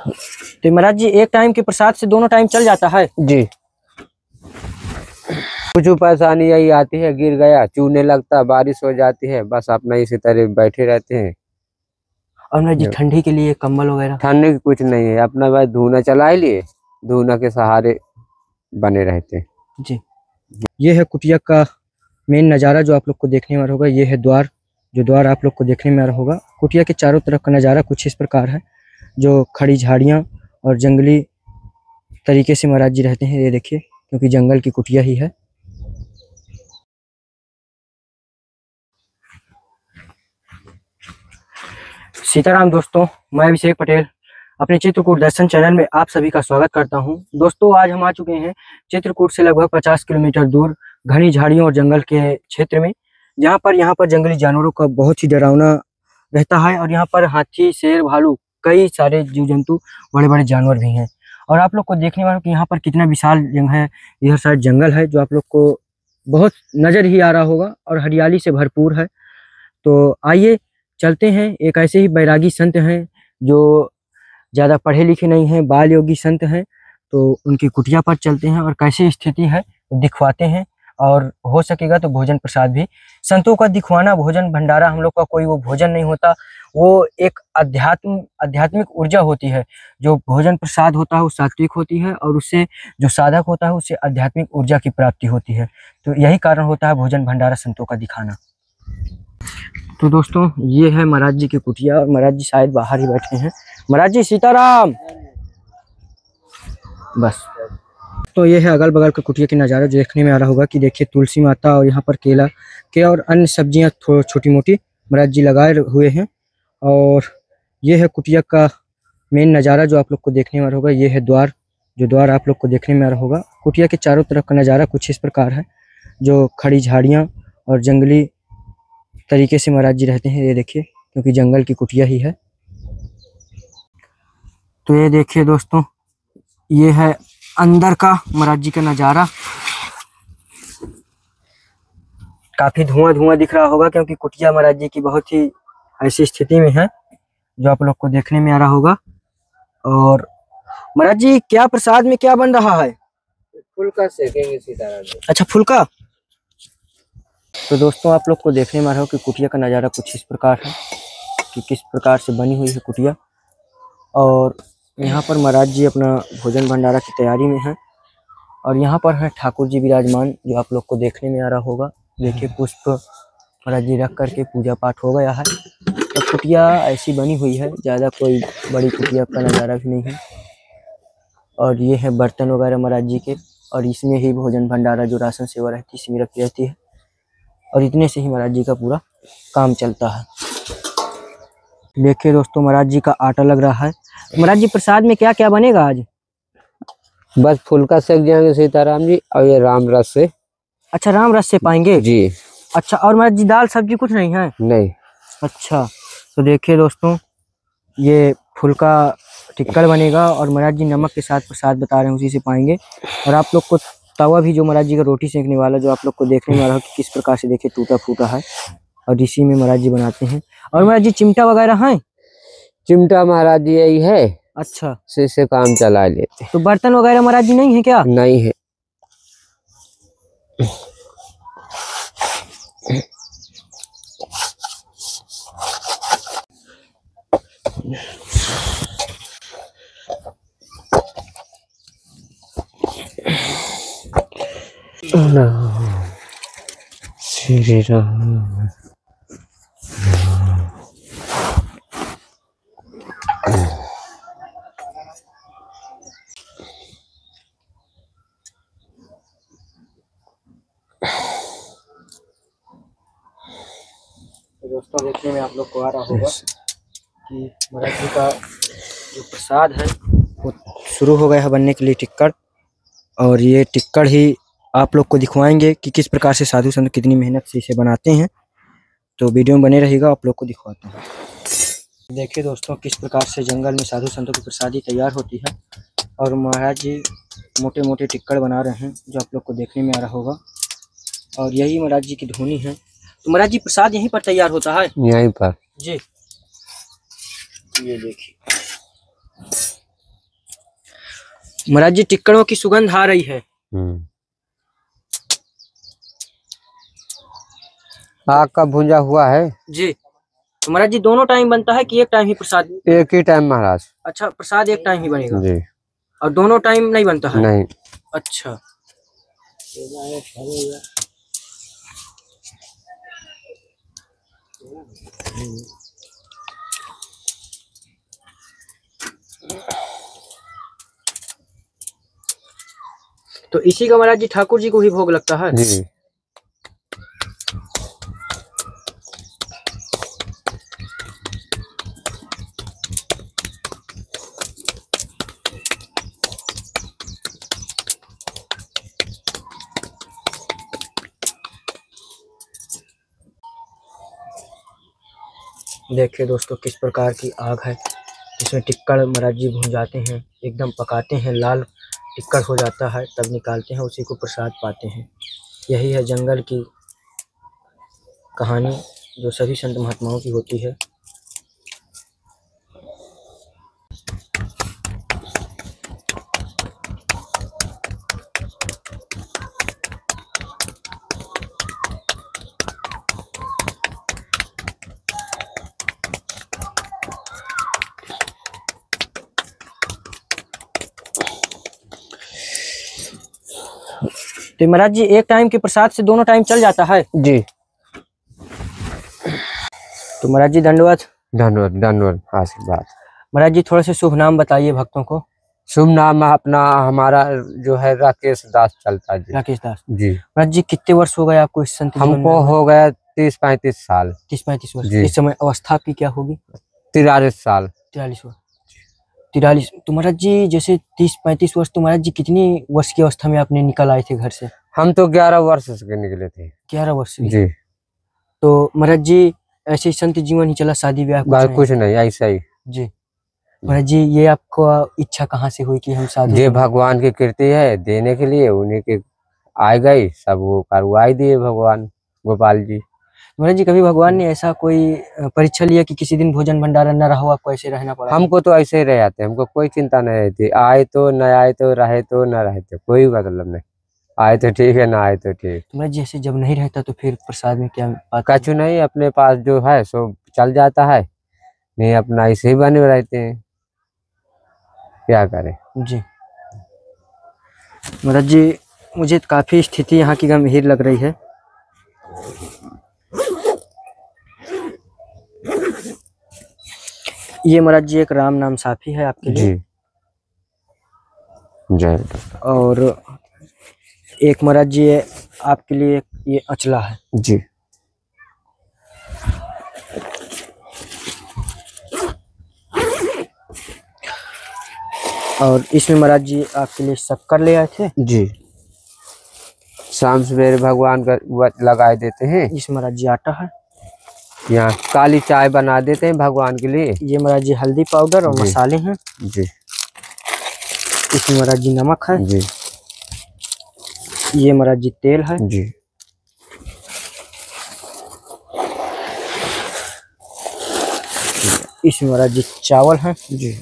तो महाराज जी एक टाइम के प्रसाद से दोनों टाइम चल जाता है जी। कुछ परेशानी यही आती है, गिर गया, चूने लगता, बारिश हो जाती है, बस अपना इसी तरह बैठे रहते हैं। और महाराज जी ठंडी के लिए कंबल वगैरह? ठंडी की कुछ नहीं है, अपना बस धूना चला ही लिए, धूना के सहारे बने रहते हैं जी। ये है कुटिया का मेन नज़ारा जो आप लोग को देखने में आ रहा होगा। ये है द्वार, जो द्वार आप लोग को देखने में आ रहा होगा। कुटिया के चारों तरफ का नज़ारा कुछ इस प्रकार है, जो खड़ी झाड़ियाँ और जंगली तरीके से महाराज जी रहते हैं। ये देखिए, क्योंकि जंगल की कुटिया ही है। सीताराम दोस्तों, मैं अभिषेक पटेल अपने चित्रकूट दर्शन चैनल में आप सभी का स्वागत करता हूं। दोस्तों, आज हम आ चुके हैं चित्रकूट से लगभग 50 किलोमीटर दूर घनी झाड़ियों और जंगल के क्षेत्र में, जहां पर जंगली जानवरों का बहुत ही डरावना रहता है। और यहाँ पर हाथी, शेर, भालू, कई सारे जीव जंतु, बड़े बड़े जानवर भी हैं। और आप लोग को देखने वालों कि यहाँ पर कितना विशाल जगह है। इधर साइड जंगल है जो आप लोग को बहुत नज़र ही आ रहा होगा और हरियाली से भरपूर है। तो आइए चलते हैं। एक ऐसे ही बैरागी संत हैं जो ज़्यादा पढ़े लिखे नहीं हैं, बाल योगी संत हैं। तो उनकी कुटिया पर चलते हैं और कैसी स्थिति है दिखवाते हैं। और हो सकेगा तो भोजन प्रसाद भी। संतों का दिखवाना भोजन भंडारा हम लोग का कोई वो भोजन नहीं होता, वो एक आध्यात्मिक ऊर्जा होती है। जो भोजन प्रसाद होता है वो सात्विक होती है, और उससे जो साधक होता है उससे आध्यात्मिक ऊर्जा की प्राप्ति होती है। तो यही कारण होता है भोजन भंडारा संतों का दिखाना। तो दोस्तों, ये है महाराज जी की कुटिया और महाराज जी शायद बाहर ही बैठे हैं। महाराज जी सीताराम। बस, तो ये है अगल बगल का कुटिया की नज़ारा जो देखने में आ रहा होगा कि देखिए तुलसी माता और यहाँ पर केला के और अन्य सब्जियाँ छोटी मोटी महाराज जी लगाए हुए हैं। और ये है कुटिया का मेन नज़ारा जो आप लोग को देखने में आ रहा होगा। ये है द्वार, जो द्वार आप लोग को देखने में आ रहा होगा। कुटिया के चारों तरफ का नज़ारा कुछ इस प्रकार है, जो खड़ी झाड़ियाँ और जंगली तरीके से महाराज जी रहते हैं। ये देखिए, क्योंकि जंगल की कुटिया ही है। तो ये देखिए दोस्तों, ये है अंदर का महाराज जी का नज़ारा। काफी धुआं दिख रहा होगा, क्योंकि कुटिया महाराज जी की बहुत ही ऐसी स्थिति में है जो आप लोग को देखने में आ रहा होगा। और महाराज जी क्या प्रसाद में क्या बन रहा है? फुल्का सेकेंगे सीताराम। अच्छा, फुल्का। तो दोस्तों, आप लोग को देखने में आ रहा हो कि कुटिया का नज़ारा कुछ इस प्रकार है कि किस प्रकार से बनी हुई है कुटिया। और यहाँ पर महाराज जी अपना भोजन भंडारा की तैयारी में हैं। और यहाँ पर है ठाकुर जी विराजमान, जो आप लोग को देखने में आ रहा होगा। देखिए, पुष्प महाराज जी रख करके पूजा पाठ हो गया है। तो कुटिया ऐसी बनी हुई है, ज़्यादा कोई बड़ी कुटिया का नज़ारा भी नहीं है। और ये है बर्तन वगैरह महाराज जी के, और इसमें ही भोजन भंडारा जो राशन सेवा रहती है इसमें रखी रहती है। और इतने से ही महाराज जी का पूरा काम चलता है। देखिए दोस्तों, महाराज जी का आटा लग रहा है। महाराज जी प्रसाद में क्या क्या बनेगा आज? बस फुल्का सेक जाएंगे सीताराम जी, और ये राम रस से। अच्छा, राम रस से पाएंगे जी। अच्छा, और महाराज जी दाल सब्जी कुछ नहीं है? नहीं। अच्छा, तो देखिए दोस्तों, ये फुल्का टिक्कर बनेगा और महाराज जी नमक के साथ प्रसाद बता रहे हैं, उसी से पाएंगे। और आप लोग को तवा भी जो महाराज जी का रोटी सेकने वाला जो आप लोग को देखने में आ रहा है कि किस प्रकार से देखिए टूटा फूटा है, और इसी में महाराज जी बनाते हैं। और महाराज जी चिमटा वगैरह है? चिमटा महाराज जी यही है। अच्छा, से काम चला लेते। तो बर्तन वगैरह महाराज जी नहीं है क्या? नहीं है। श्री राम। दोस्तों, देखने में आप लोग को आ रहा होगा कि महाराज जी का जो प्रसाद है वो शुरू हो गया है बनने के लिए, टिक्कड़। और ये टिक्कड़ ही आप लोग को दिखवाएंगे कि किस प्रकार से साधु संत कितनी मेहनत से इसे बनाते हैं। तो वीडियो में बने रहिएगा, आप लोग को दिखवाते हैं। देखिए दोस्तों, किस प्रकार से जंगल में साधु संतों की प्रसादी तैयार होती है। और महाराज जी मोटे मोटे टिक्कड़ बना रहे हैं, जो आप लोग को देखने में आ रहा होगा। और यही महाराज जी की धुनी है। तो महाराज जी प्रसाद यहीं पर तैयार होता है? यहीं पर जी। ये देखिए, महाराज जी टिक्कड़ों की सुगंध आ रही है। आग का भुंजा हुआ है जी। तो महाराज जी दोनों टाइम बनता है कि एक टाइम ही प्रसाद? एक ही टाइम महाराज। अच्छा, प्रसाद एक टाइम ही बनेगा जी। और दोनों टाइम नहीं बनता है? नहीं। अच्छा। तो इसी का महाराज जी ठाकुर जी को ही भोग लगता है? जी। देखिए दोस्तों किस प्रकार की आग है, इसमें टिक्कड़ महाराज जी भून जाते हैं, एकदम पकाते हैं, लाल टिक्कड़ हो जाता है, तब निकालते हैं, उसी को प्रसाद पाते हैं। यही है जंगल की कहानी जो सभी संत महात्माओं की होती है। तो महाराज जी एक टाइम के प्रसाद से दोनों टाइम चल जाता है? जी। तो महाराज जी दंडवत। धन्यवाद धन्यवाद, आशीर्वाद। महाराज जी थोड़ा सा शुभ नाम बताइए भक्तों को। शुभ नाम अपना हमारा जो है राकेश दास चलता जी। राकेश दास जी। महाराज जी कितने वर्ष हो गए आपको इस संत जीवन में? हमको हो गया 30-35 साल। 30-35 वर्ष। जी। इस समय अवस्था की क्या होगी? 43 साल। 43 वर्ष। 43। तो महाराज जी जैसे 30-35 वर्ष, तो महाराज जी कितनी वर्ष की अवस्था में आपने निकल आए थे घर से? हम तो 11 वर्ष से निकले थे। 11 वर्ष से? जी। तो महाराज जी ऐसे ही संत जीवन ही चला, शादी ब्याह कुछ नहीं, ऐसा ही? जी। महाराज जी ये आपको इच्छा कहाँ से हुई कि हम साधु? ये भगवान की कृति है देने के लिए, उन्हीं के आ गई सब, वो करवाई दिए भगवान गोपाल जी। महाराज जी कभी भगवान ने ऐसा कोई परीक्षा लिया कि किसी दिन भोजन भंडारा न रहो, आपको ऐसे रहना पड़ा? हमको तो ऐसे ही रह जाते, हमको कोई चिंता नहीं रहती, आए तो न आए तो, रहे तो न रहे तो, कोई मतलब नहीं, आए तो ठीक है, ना आए तो ठीक। तो महाराज जी ऐसे जब नहीं रहता तो फिर प्रसाद में क्या? कछु नहीं, अपने पास जो है सो चल जाता है, नहीं अपना ऐसे ही बने रहते हैं, क्या करें। जी। महाराज जी मुझे काफी स्थिति यहाँ की गंभीर लग रही है। ये महाराज जी एक राम नाम साफी है आपके लिए। जी। जय। और एक महाराज जी आपके लिए ये अचला है। जी। और इसमें महाराज जी आपके लिए शक्कर ले आए थे। जी। शाम सवेरे भगवान का लगाए देते हैं। इसमें महाराज जी आटा है। यहाँ काली चाय बना देते हैं भगवान के लिए। ये महाराज जी हल्दी पाउडर और मसाले हैं। जी। इसमें महाराज जी नमक है। जी। ये महाराज जी तेल है। जी। इसमें महाराज जी चावल है। जी।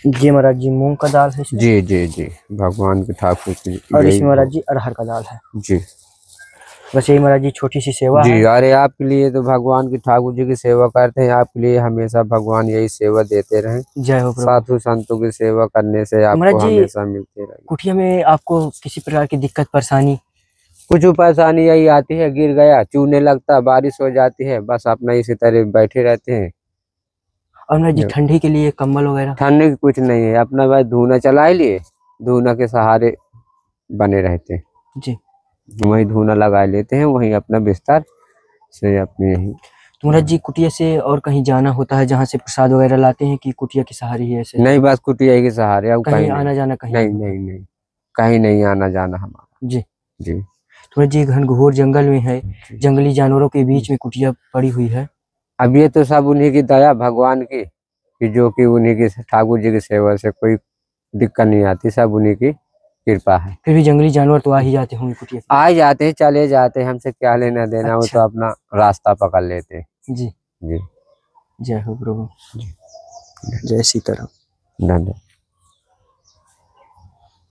ये महाराज जी मूंग का दाल है। जी जी जी, भगवान के ठाकुर की। और इसमें महाराज जी अरहर का दाल है। जी। बस यही महाराज जी छोटी सी सेवा जी है। अरे आपके लिए तो भगवान की ठाकुर जी की सेवा करते हैं, आपके लिए हमेशा भगवान यही सेवा देते रहें। जय हो प्रभु। साधु संतों की सेवा करने से आपको हमेशा मिलते रहे। कुटिया में आपको किसी प्रकार की दिक्कत परेशानी? कुछ परेशानी यही आती है, गिर गया, चूने लगता, बारिश हो जाती है, बस अपना इसी तरह बैठे रहते हैं। और महाराज जी ठंडी के लिए कंबल वगैरह? ठंडी की कुछ नहीं है, अपना भाई धूना चला लिए, धूना के सहारे बने रहते हैं। जी। वही धूना लगा लेते हैं, वही अपना बिस्तर से अपने यही। तो महाराज जी कुटिया से और कहीं जाना होता है जहाँ से प्रसाद वगैरह लाते हैं कि कुटिया के सहारे ही ऐसे? नहीं, बस कुटिया के सहारे। अब कहीं आना जाना कहीं? नहीं नहीं नहीं, कहीं नहीं आना जाना हमारा। जी जी। तो जी घनघोर जंगल में है, जंगली जानवरों के बीच में कुटिया पड़ी हुई है। अब ये तो सब उन्हीं की दया भगवान की, कि जो कि उन्हीं की ठाकुर जी की सेवा से कोई दिक्कत नहीं आती, सब उन्हीं की कृपा है। फिर भी जंगली जानवर तो आ ही जाते होंगे कुटिया? आ जाते हैं, चले जाते हैं, हमसे क्या लेना देना। वो तो अपना रास्ता पकड़ लेते हैं। जी जी। जय हो प्रभु। जय सीताराम। धन्यवाद।